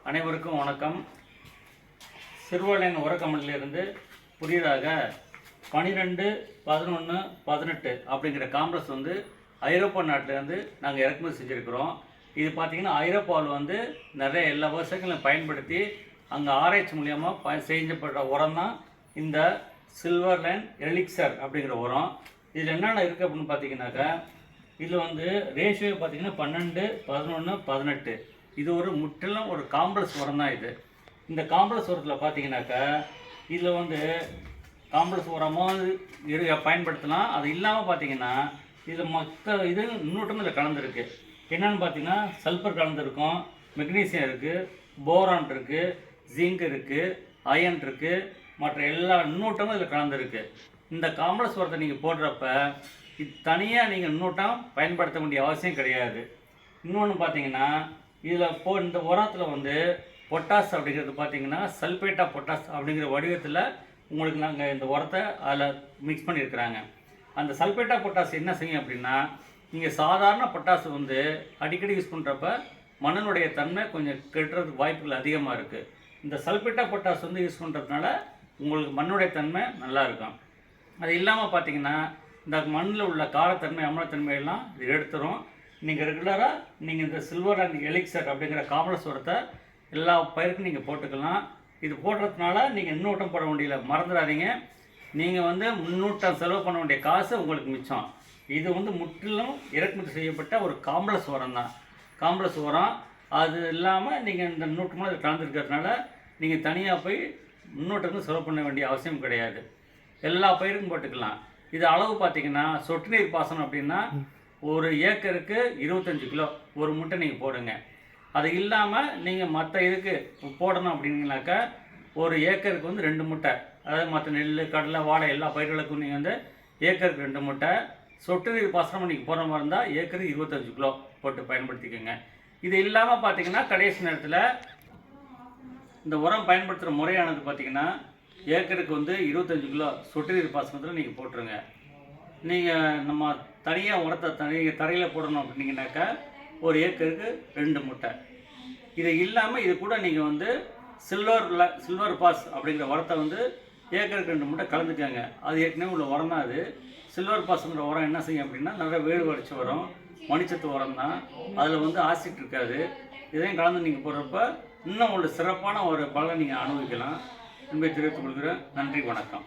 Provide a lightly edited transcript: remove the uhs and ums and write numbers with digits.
அனைவருக்கும் வணக்கம். சிறுவலைன் உரக்கமலிலிருந்து புதியதாக 12, 11, 18 அப்படிங்கிற காம்ப்ளெக்ஸ் வந்து ஐரோப்பா நாட்டிலேருந்து நாங்கள் இறக்குமதி செஞ்சுருக்கிறோம். இது பார்த்திங்கன்னா ஐரோப்பாவில் நிறைய எல்லா விவசாயிகளும் பயன்படுத்தி அங்கே ஆராய்ச்சி மூலியமாக செய்யப்படுற உரம் தான் இந்த சில்வர் லைன் எலிக்சர் அப்படிங்கிற உரம். இதில் என்னென்ன இருக்குது அப்படின்னு பார்த்தீங்கன்னாக்கா, இதில் ரேஷியோ பார்த்திங்கன்னா 12, 11, 18. இது ஒரு முற்றிலும் ஒரு காம்ப்ளெக்ஸ் உரம் தான் இது. இந்த காம்ப்ளெக்ஸ் உரத்தில் பார்த்தீங்கன்னாக்கா இதில் காம்ப்ளெக்ஸ் உரமாக பயன்படுத்தலாம். அது இல்லாமல் பார்த்தீங்கன்னா இதில் மற்ற இது இன்னொட்டும் இதில் கலந்துருக்கு. என்னென்னு பார்த்தீங்கன்னா சல்ஃபர் கலந்துருக்கும், மெக்னீசியம் இருக்குது, போரான் இருக்குது, ஜிங்க் இருக்குது, அயன் இருக்குது, மற்ற எல்லா இன்னொட்டமும் இதில் கலந்துருக்கு. இந்த காம்ப்ளெக்ஸ் உரத்தை நீங்கள் போடுறப்ப இது தனியாக நீங்கள் இன்னொட்டம் பயன்படுத்த வேண்டிய அவசியம் கிடையாது. இன்னொன்று பார்த்தீங்கன்னா இதில் இந்த உரத்தில் பொட்டாஸ் அப்படிங்கிறது பார்த்தீங்கன்னா சல்ஃபேட் ஆஃப் பொட்டாஸ் அப்படிங்கிற வடிவத்தில் உங்களுக்கு நாங்கள் இந்த உரத்தை அதில் மிக்ஸ் பண்ணியிருக்கிறாங்க. அந்த சல்ஃபேட் ஆஃப் பொட்டாஸ் என்ன செய்யும் அப்படின்னா, நீங்கள் சாதாரண பொட்டாஸ் அடிக்கடி யூஸ் பண்ணுறப்ப மண்ணினுடைய தன்மை கொஞ்சம் கெட்டுறதுக்கு வாய்ப்புகள் அதிகமாக இருக்குது. இந்த சல்ஃபேட் ஆஃப் பொட்டாஸ் யூஸ் பண்ணுறதுனால உங்களுக்கு மண்ணுடைய தன்மை நல்லா இருக்கும். அது இல்லாமல் பார்த்தீங்கன்னா இந்த மண்ணில் உள்ள காரத்தன்மை, அமிலத்தன்மையெல்லாம் இது எடுத்துரும். நீங்கள் ரெகுலராக நீங்கள் இந்த சில்வர் அண்ட் எலிக்சர் அப்படிங்கிற காம்ப்ளெக்ஸ் உரத்தை எல்லா பயிருக்கும் நீங்கள் போட்டுக்கலாம். இது போடுறதுனால நீங்கள் இன்னூட்டம் போட வேண்டியல மறந்துடாதீங்க. நீங்கள் முன்னூட்டம் செலவு பண்ண வேண்டிய காசு உங்களுக்கு மிச்சம். இது முற்றிலும் இறக்குமதி செய்யப்பட்ட ஒரு காம்ப்ளெக்ஸ் உரம் தான். காம்ப்ளெக்ஸ் உரம் அது இல்லாமல் நீங்கள் இந்த நூற்றமாக இதில் கலந்துருக்கிறதுனால நீங்கள் தனியாக போய் முன்னூட்டத்துக்கு செலவு பண்ண வேண்டிய அவசியம் கிடையாது. எல்லா பயிருக்கும் போட்டுக்கலாம். இது அளவு பார்த்திங்கன்னா சொட்டு நீர் பாசனம் அப்படின்னா ஒரு ஏக்கருக்கு 25 கிலோ ஒரு முட்டை நீங்கள் போடுங்க. அது இல்லாமல் நீங்கள் மற்ற இதுக்கு போடணும் அப்படின்னாக்கா ஒரு ஏக்கருக்கு 2 முட்டை, அதாவது மற்ற நெல், கடலை, வாழை எல்லா பயிர்களுக்கும் நீங்கள் ஏக்கருக்கு 2 முட்டை சொட்டு நீர் பாசனம் நீங்கள் போடுற மாதிரி இருந்தால் ஏக்கருக்கு 25 கிலோ போட்டு பயன்படுத்திக்கோங்க. இது இல்லாமல் பார்த்திங்கன்னா கடைசி நேரத்தில் இந்த உரம் பயன்படுத்துகிற முறையானது பார்த்திங்கன்னா ஏக்கருக்கு 25 கிலோ சொட்டு நீர் பாசனத்தில் நீங்கள் போட்டுருங்க. நீங்கள் நம்ம தனியாக உரத்தை தரையில் போடணும் அப்படின்னீங்கன்னாக்கா ஒரு ஏக்கருக்கு 2 முட்டை. இது இல்லாமல் இது கூட நீங்கள் சில்வர் பாஸ் அப்படிங்கிற உரத்தை ஏக்கருக்கு 2 முட்டை கலந்துக்கங்க. அது ஏற்கனவே உள்ள உரம் தான். அது சில்வர் பாஸ்ங்கிற உரம் என்ன செய்யும் அப்படின்னா நல்ல வேறு வடிச்சு வரும், மணிச்சத்து உரம் தான். அதில் ஆசிட் இருக்காது. இதையும் கலந்து நீங்கள் போடுறப்ப இன்னும் ஒரு சிறப்பான ஒரு பலனை நீங்கள் அனுபவிக்கலாம் என்பதை தெரிவித்துக் கொள்கிறேன். நன்றி, வணக்கம்.